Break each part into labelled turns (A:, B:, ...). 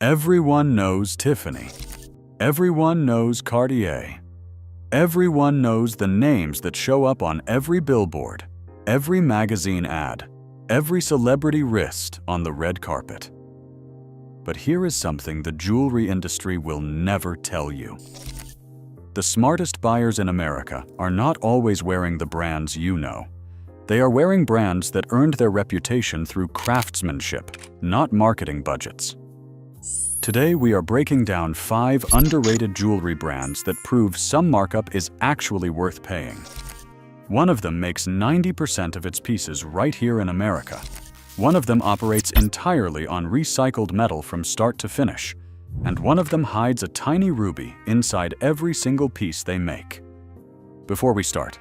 A: Everyone knows Tiffany. Everyone knows Cartier. Everyone knows the names that show up on every billboard, every magazine ad, every celebrity wrist on the red carpet. But here is something the jewelry industry will never tell you. The smartest buyers in America are not always wearing the brands you know. They are wearing brands that earned their reputation through craftsmanship, not marketing budgets. Today, we are breaking down 5 underrated jewelry brands that prove some markup is actually worth paying. One of them makes 90% of its pieces right here in America. One of them operates entirely on recycled metal from start to finish. And one of them hides a tiny ruby inside every single piece they make. Before we start,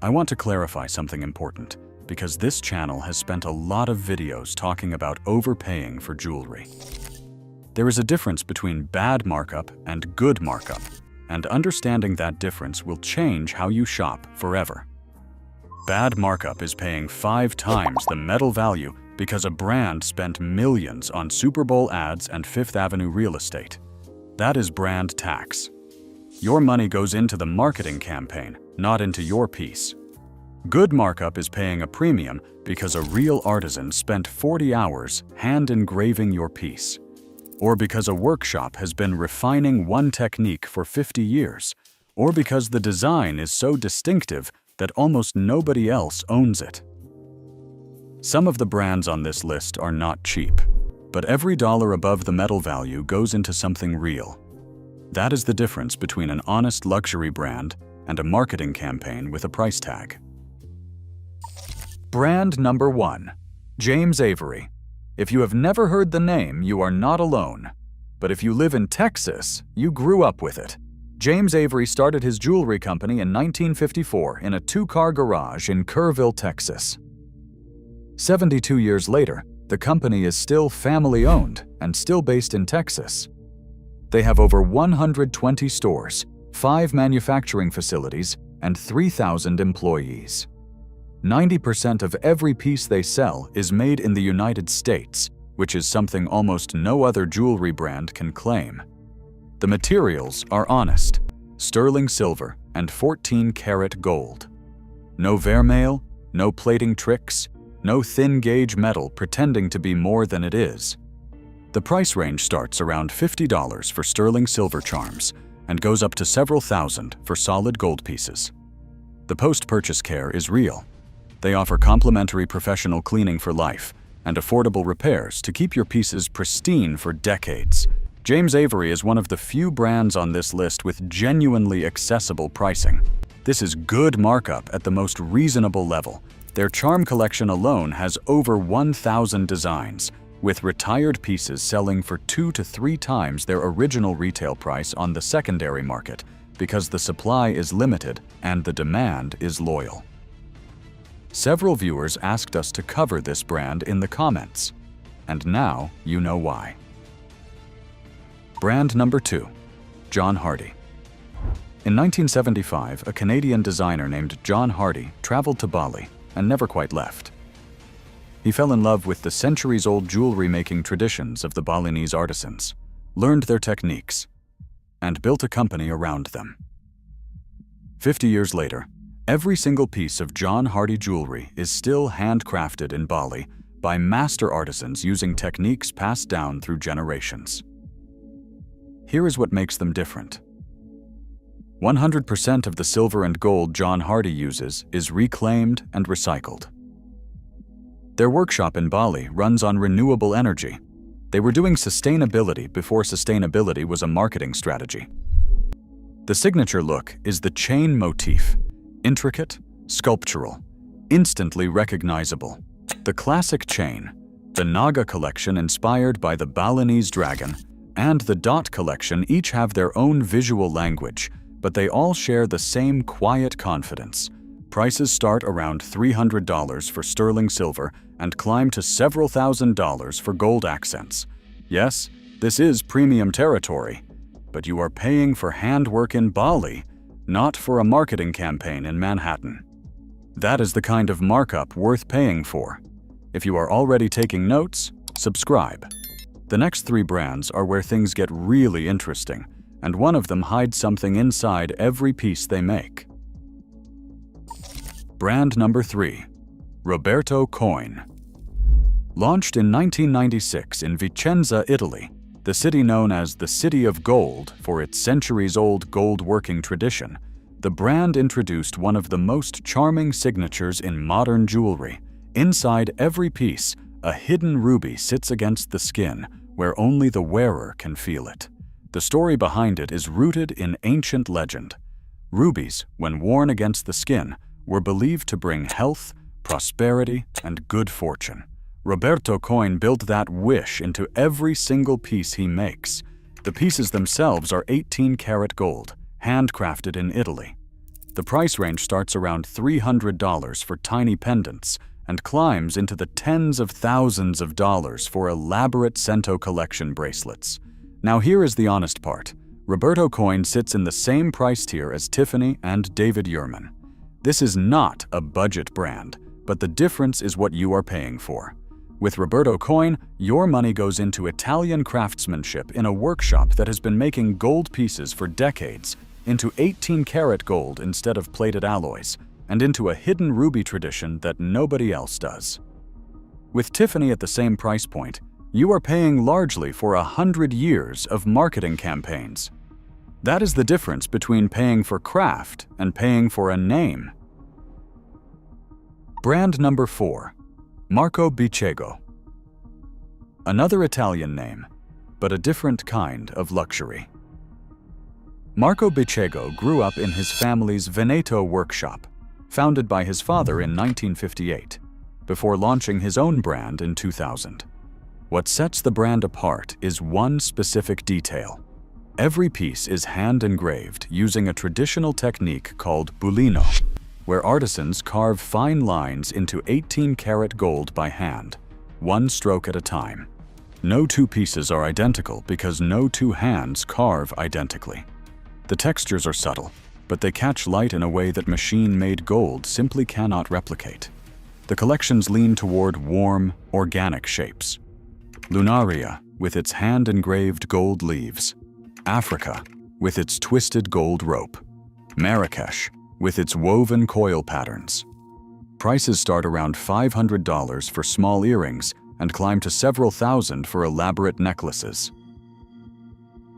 A: I want to clarify something important, because this channel has spent a lot of videos talking about overpaying for jewelry. There is a difference between bad markup and good markup, and understanding that difference will change how you shop forever. Bad markup is paying 5 times the metal value because a brand spent millions on Super Bowl ads and Fifth Avenue real estate. That is brand tax. Your money goes into the marketing campaign, not into your piece. Good markup is paying a premium because a real artisan spent 40 hours hand engraving your piece. Or because a workshop has been refining one technique for 50 years, or because the design is so distinctive that almost nobody else owns it. Some of the brands on this list are not cheap, but every dollar above the metal value goes into something real. That is the difference between an honest luxury brand and a marketing campaign with a price tag. Brand number 1. James Avery. If you have never heard the name, you are not alone. But if you live in Texas, you grew up with it. James Avery started his jewelry company in 1954 in a 2-car garage in Kerrville, Texas. 72 years later, the company is still family-owned and still based in Texas. They have over 120 stores, 5 manufacturing facilities, and 3,000 employees. 90% of every piece they sell is made in the United States, which is something almost no other jewelry brand can claim. The materials are honest, sterling silver and 14-karat gold. No vermeil, no plating tricks, no thin-gauge metal pretending to be more than it is. The price range starts around $50 for sterling silver charms and goes up to several thousand for solid gold pieces. The post-purchase care is real. They offer complimentary professional cleaning for life and affordable repairs to keep your pieces pristine for decades. James Avery is one of the few brands on this list with genuinely accessible pricing. This is good markup at the most reasonable level. Their charm collection alone has over 1,000 designs, with retired pieces selling for 2 to 3 times their original retail price on the secondary market, because the supply is limited and the demand is loyal. Several viewers asked us to cover this brand in the comments, and now you know why. Brand number 2. John Hardy. In 1975, a Canadian designer named John Hardy traveled to Bali and never quite left. He fell in love with the centuries-old jewelry-making traditions of the Balinese artisans, learned their techniques, and built a company around them. 50 years later, every single piece of John Hardy jewelry is still handcrafted in Bali by master artisans using techniques passed down through generations. Here is what makes them different. 100% of the silver and gold John Hardy uses is reclaimed and recycled. Their workshop in Bali runs on renewable energy. They were doing sustainability before sustainability was a marketing strategy. The signature look is the chain motif. Intricate, sculptural, instantly recognizable. The classic chain, the Naga collection inspired by the Balinese dragon, and the Dot collection each have their own visual language, but they all share the same quiet confidence. Prices start around $300 for sterling silver and climb to several $1,000s for gold accents. Yes, this is premium territory, but you are paying for handwork in Bali, not for a marketing campaign in Manhattan. That is the kind of markup worth paying for. If you are already taking notes, subscribe. The next three brands are where things get really interesting, and one of them hides something inside every piece they make. Brand number 3. Roberto Coin. Launched in 1996 in Vicenza, Italy, the city known as the City of Gold for its centuries-old gold-working tradition, the brand introduced one of the most charming signatures in modern jewelry. Inside every piece, a hidden ruby sits against the skin, where only the wearer can feel it. The story behind it is rooted in ancient legend. Rubies, when worn against the skin, were believed to bring health, prosperity, and good fortune. Roberto Coin built that wish into every single piece he makes. The pieces themselves are 18-karat gold, handcrafted in Italy. The price range starts around $300 for tiny pendants and climbs into the tens of thousands of dollars for elaborate Cento collection bracelets. Now here is the honest part. Roberto Coin sits in the same price tier as Tiffany and David Yurman. This is not a budget brand, but the difference is what you are paying for. With Roberto Coin, your money goes into Italian craftsmanship in a workshop that has been making gold pieces for decades, into 18-karat gold instead of plated alloys, and into a hidden ruby tradition that nobody else does. With Tiffany at the same price point, you are paying largely for 100 years of marketing campaigns. That is the difference between paying for craft and paying for a name. Brand number 4. Markup Bicego. Another Italian name, but a different kind of luxury. Markup Bicego grew up in his family's Veneto workshop, founded by his father in 1958, before launching his own brand in 2000. What sets the brand apart is one specific detail. Every piece is hand-engraved using a traditional technique called bulino, where artisans carve fine lines into 18-karat gold by hand, one stroke at a time. No two pieces are identical because no two hands carve identically. The textures are subtle, but they catch light in a way that machine-made gold simply cannot replicate. The collections lean toward warm, organic shapes. Lunaria, with its hand-engraved gold leaves. Africa, with its twisted gold rope. Marrakesh, with its woven coil patterns. Prices start around $500 for small earrings and climb to several thousand for elaborate necklaces.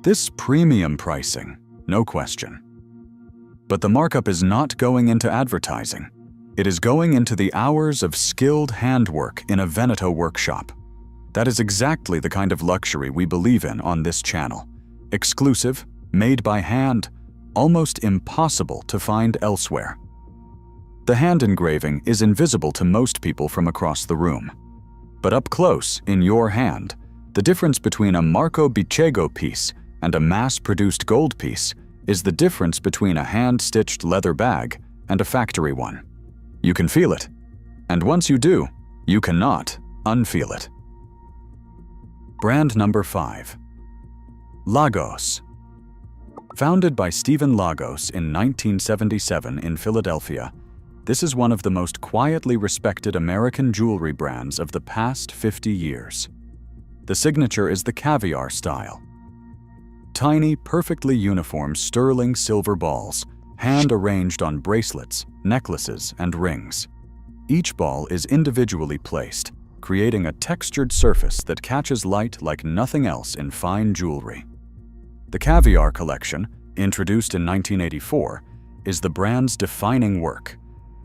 A: This premium pricing, no question. But the markup is not going into advertising. It is going into the hours of skilled handwork in a Veneto workshop. That is exactly the kind of luxury we believe in on this channel. Exclusive, made by hand, almost impossible to find elsewhere. The hand engraving is invisible to most people from across the room. But up close, in your hand, the difference between a Markup Bicego piece and a mass-produced gold piece is the difference between a hand-stitched leather bag and a factory one. You can feel it. And once you do, you cannot unfeel it. Brand number 5. Lagos. Founded by Stephen Lagos in 1977 in Philadelphia, this is one of the most quietly respected American jewelry brands of the past 50 years. The signature is the Caviar style. Tiny, perfectly uniform sterling silver balls, hand-arranged on bracelets, necklaces, and rings. Each ball is individually placed, creating a textured surface that catches light like nothing else in fine jewelry. The Caviar collection, introduced in 1984, is the brand's defining work,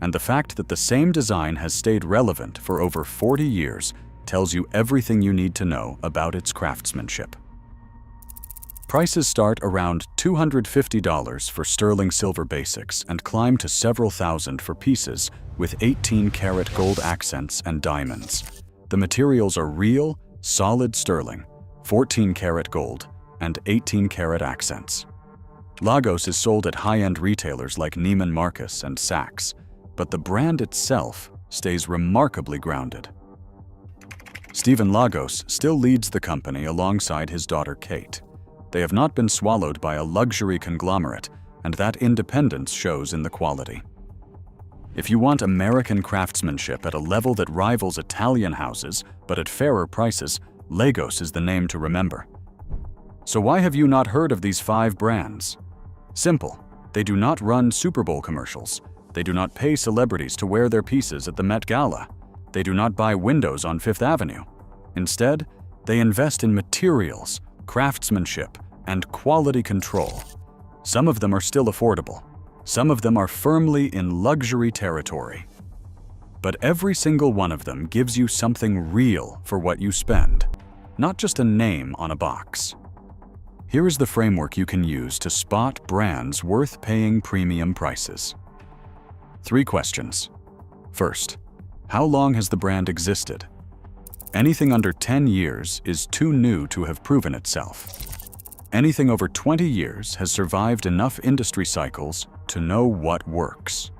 A: and the fact that the same design has stayed relevant for over 40 years tells you everything you need to know about its craftsmanship. Prices start around $250 for sterling silver basics and climb to several thousand for pieces with 18-karat gold accents and diamonds. The materials are real, solid sterling, 14-karat gold, and 18-karat accents. Lagos is sold at high-end retailers like Neiman Marcus and Saks, but the brand itself stays remarkably grounded. Stephen Lagos still leads the company alongside his daughter Kate. They have not been swallowed by a luxury conglomerate, and that independence shows in the quality. If you want American craftsmanship at a level that rivals Italian houses, but at fairer prices, Lagos is the name to remember. So why have you not heard of these 5 brands? Simple. They do not run Super Bowl commercials. They do not pay celebrities to wear their pieces at the Met Gala. They do not buy windows on Fifth Avenue. Instead, they invest in materials, craftsmanship, and quality control. Some of them are still affordable. Some of them are firmly in luxury territory. But every single one of them gives you something real for what you spend, not just a name on a box. Here is the framework you can use to spot brands worth paying premium prices. 3 questions. First, how long has the brand existed? Anything under 10 years is too new to have proven itself. Anything over 20 years has survived enough industry cycles to know what works.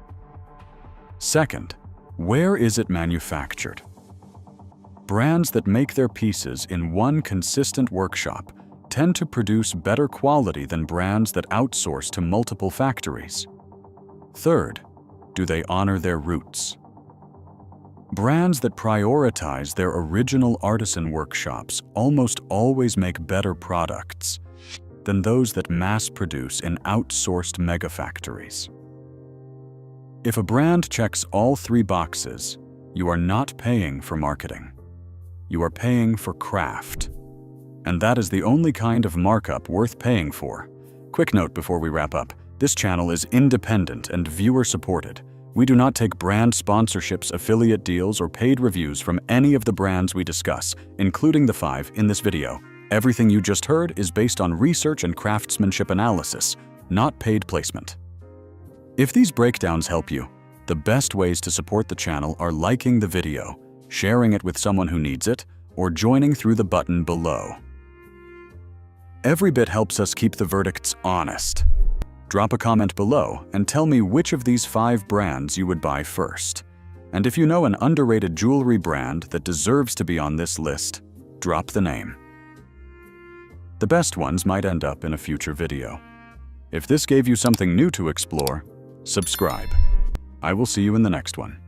A: Second, where is it manufactured? Brands that make their pieces in one consistent workshop tend to produce better quality than brands that outsource to multiple factories. Third, do they honor their roots? Brands that prioritize their original artisan workshops almost always make better products than those that mass-produce in outsourced megafactories. If a brand checks all 3 boxes, you are not paying for marketing. You are paying for craft. And that is the only kind of markup worth paying for. Quick note before we wrap up, this channel is independent and viewer-supported. We do not take brand sponsorships, affiliate deals, or paid reviews from any of the brands we discuss, including the 5 in this video. Everything you just heard is based on research and craftsmanship analysis, not paid placement. If these breakdowns help you, the best ways to support the channel are liking the video, sharing it with someone who needs it, or joining through the button below. Every bit helps us keep the verdicts honest. Drop a comment below and tell me which of these 5 brands you would buy first. And if you know an underrated jewelry brand that deserves to be on this list, drop the name. The best ones might end up in a future video. If this gave you something new to explore, subscribe. I will see you in the next one.